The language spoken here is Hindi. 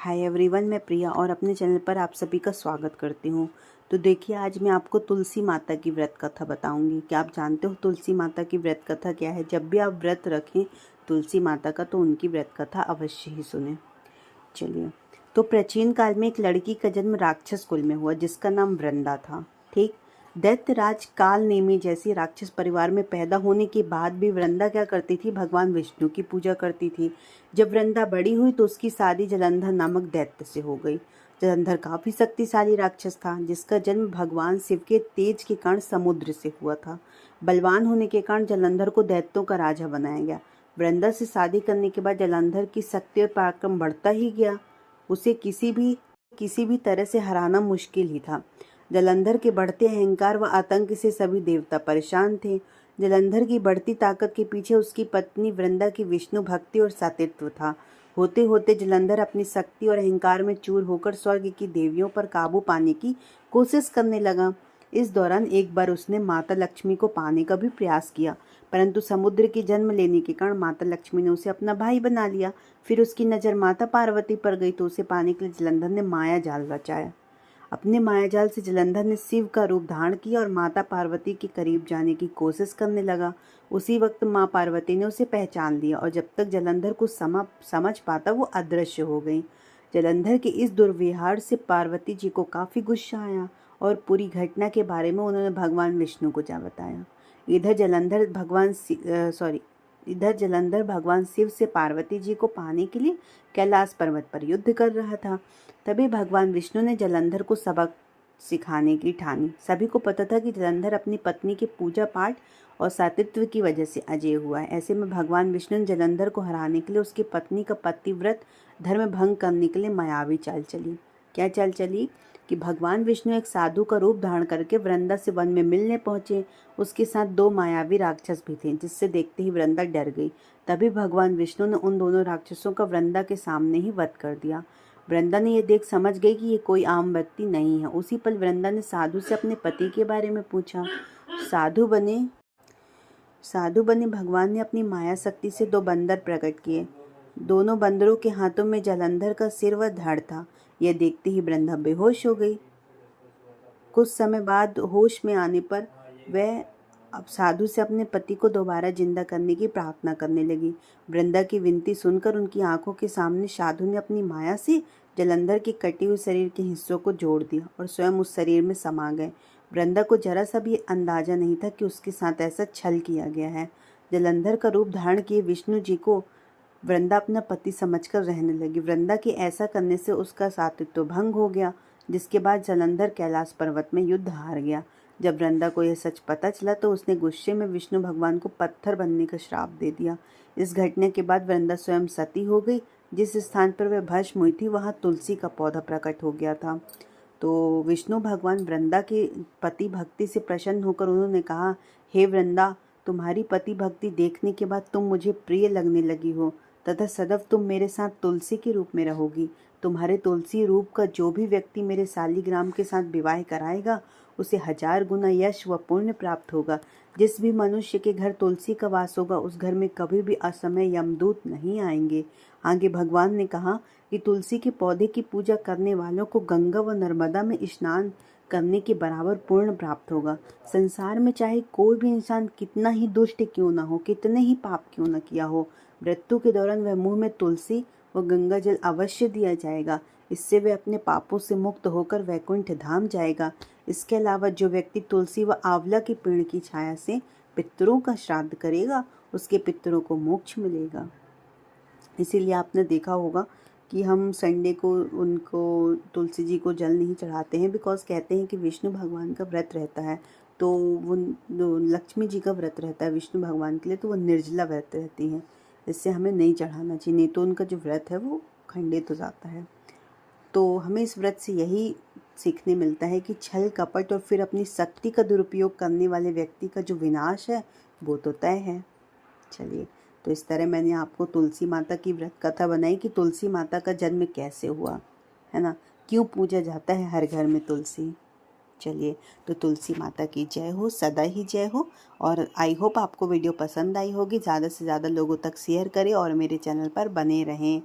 हाय एवरीवन, मैं प्रिया और अपने चैनल पर आप सभी का स्वागत करती हूँ। तो देखिए, आज मैं आपको तुलसी माता की व्रत कथा बताऊंगी। क्या आप जानते हो तुलसी माता की व्रत कथा क्या है? जब भी आप व्रत रखें तुलसी माता का तो उनकी व्रत कथा अवश्य ही सुने। चलिए, तो प्राचीन काल में एक लड़की का जन्म राक्षस कुल में हुआ जिसका नाम वृंदा था। ठीक, दैत्यराज काल नेमी जैसी राक्षस परिवार में पैदा होने के बाद भी वृंदा क्या करती थी? भगवान विष्णु की पूजा करती थी। जब वृंदा बड़ी हुई तो उसकी शादी जलंधर नामक दैत्य से हो गई। जलंधर काफी शक्तिशाली राक्षस था जिसका जन्म भगवान शिव के तेज के कारण समुद्र से हुआ था। बलवान होने के कारण जलंधर को दैत्यों का राजा बनाया गया। वृंदा से शादी करने के बाद जलंधर की शक्ति और पराक्रम बढ़ता ही गया। उसे किसी भी तरह से हराना मुश्किल ही था। जलंधर के बढ़ते अहंकार व आतंक से सभी देवता परेशान थे। जलंधर की बढ़ती ताकत के पीछे उसकी पत्नी वृंदा की विष्णु भक्ति और सातित्व था। होते होते जलंधर अपनी शक्ति और अहंकार में चूर होकर स्वर्ग की देवियों पर काबू पाने की कोशिश करने लगा। इस दौरान एक बार उसने माता लक्ष्मी को पाने का भी प्रयास किया, परंतु समुद्र के जन्म लेने के कारण माता लक्ष्मी ने उसे अपना भाई बना लिया। फिर उसकी नज़र माता पार्वती पर गई तो उसे पाने के लिए जलंधर ने माया जाल रचाया। अपने मायाजाल से जलंधर ने शिव का रूप धारण किया और माता पार्वती के करीब जाने की कोशिश करने लगा। उसी वक्त माँ पार्वती ने उसे पहचान लिया और जब तक जलंधर को समझ पाता वो अदृश्य हो गई। जलंधर के इस दुर्व्यवहार से पार्वती जी को काफ़ी गुस्सा आया और पूरी घटना के बारे में उन्होंने भगवान विष्णु को जा बताया। इधर जलंधर भगवान शिव से पार्वती जी को पाने के लिए कैलाश पर्वत पर युद्ध कर रहा था। तभी भगवान विष्णु ने जलंधर को सबक सिखाने की ठानी। सभी को पता था कि जलंधर अपनी पत्नी के पूजा पाठ और सातित्व की वजह से अजेय हुआ है। ऐसे में भगवान विष्णु ने जलंधर को हराने के लिए उसकी पत्नी का पतिव्रत धर्म भंग करने के लिए मायावी चाल चली। क्या चाल चली? कि भगवान विष्णु एक साधु का रूप धारण करके वृंदा से वन में मिलने पहुंचे। उसके साथ दो मायावी राक्षस भी थे जिससे देखते ही वृंदा डर गई। तभी भगवान विष्णु ने उन दोनों राक्षसों का वृंदा के सामने ही वध कर दिया। वृंदा ने यह देख समझ गई कि ये कोई आम व्यक्ति नहीं है। उसी पल वृंदा ने साधु से अपने पति के बारे में पूछा। साधु बने भगवान ने अपनी माया शक्ति से दो बंदर प्रकट किए। दोनों बंदरों के हाथों में जलंधर का सिर व धड़ था। यह देखते ही वृंदा बेहोश हो गई। कुछ समय बाद होश में आने पर वह अब साधु से अपने पति को दोबारा जिंदा करने की प्रार्थना करने लगी। वृंदा की विनती सुनकर उनकी आंखों के सामने साधु ने अपनी माया से जलंधर के कटे हुए शरीर के हिस्सों को जोड़ दिया और स्वयं उस शरीर में समा गए। वृंदा को जरा सा भी अंदाजा नहीं था कि उसके साथ ऐसा छल किया गया है। जलंधर का रूप धारण किए विष्णु जी को वृंदा अपना पति समझकर रहने लगी। वृंदा के ऐसा करने से उसका सातित्व भंग हो गया, जिसके बाद जलंधर कैलाश पर्वत में युद्ध हार गया। जब वृंदा को यह सच पता चला तो उसने गुस्से में विष्णु भगवान को पत्थर बनने का श्राप दे दिया। इस घटना के बाद वृंदा स्वयं सती हो गई। जिस स्थान पर वह भस्म हुई थी वहाँ तुलसी का पौधा प्रकट हो गया था। तो विष्णु भगवान वृंदा के पति भक्ति से प्रसन्न होकर उन्होंने कहा, हे वृंदा, तुम्हारी पति भक्ति देखने के बाद तुम मुझे प्रिय लगने लगी हो तथा सदैव तुम मेरे साथ तुलसी के रूप में रहोगी। तुम्हारे तुलसी रूप का जो भी व्यक्ति मेरे शालिग्राम के साथ विवाह कराएगा उसे 1000 गुना यश व पुण्य प्राप्त होगा। जिस भी मनुष्य के घर तुलसी का वास होगा उस घर में कभी भी असमय यमदूत नहीं आएंगे। आगे भगवान ने कहा कि तुलसी के पौधे की पूजा करने वालों को गंगा व नर्मदा में स्नान करने के बराबर पुण्य प्राप्त होगा। संसार में चाहे कोई भी इंसान कितना ही दुष्ट क्यों न हो, कितने ही पाप क्यों न किया हो, मृत्यु के दौरान वह मुंह में तुलसी व गंगा जल अवश्य दिया जाएगा। इससे वह अपने पापों से मुक्त होकर वैकुंठ धाम जाएगा। इसके अलावा जो व्यक्ति तुलसी व आंवला के पेड़ की छाया से पितरों का श्राद्ध करेगा उसके पितरों को मोक्ष मिलेगा। इसीलिए आपने देखा होगा कि हम संडे को उनको तुलसी जी को जल नहीं चढ़ाते हैं, बिकॉज कहते हैं कि विष्णु भगवान का व्रत रहता है, तो वो लक्ष्मी जी का व्रत रहता है विष्णु भगवान के लिए, तो वो निर्जला व्रत रहती हैं, इससे हमें नहीं चढ़ाना चाहिए, नहीं तो उनका जो व्रत है वो खंडित हो जाता है। तो हमें इस व्रत से यही सीखने मिलता है कि छल कपट और फिर अपनी शक्ति का दुरुपयोग करने वाले व्यक्ति का जो विनाश है वो तो तय है। चलिए, तो इस तरह मैंने आपको तुलसी माता की व्रत कथा बनाई कि तुलसी माता का जन्म कैसे हुआ, है ना, क्यों पूजा जाता है हर घर में तुलसी। चलिए, तो तुलसी माता की जय हो, सदा ही जय हो। और आई होप आपको वीडियो पसंद आई होगी। ज़्यादा से ज़्यादा लोगों तक शेयर करें और मेरे चैनल पर बने रहें।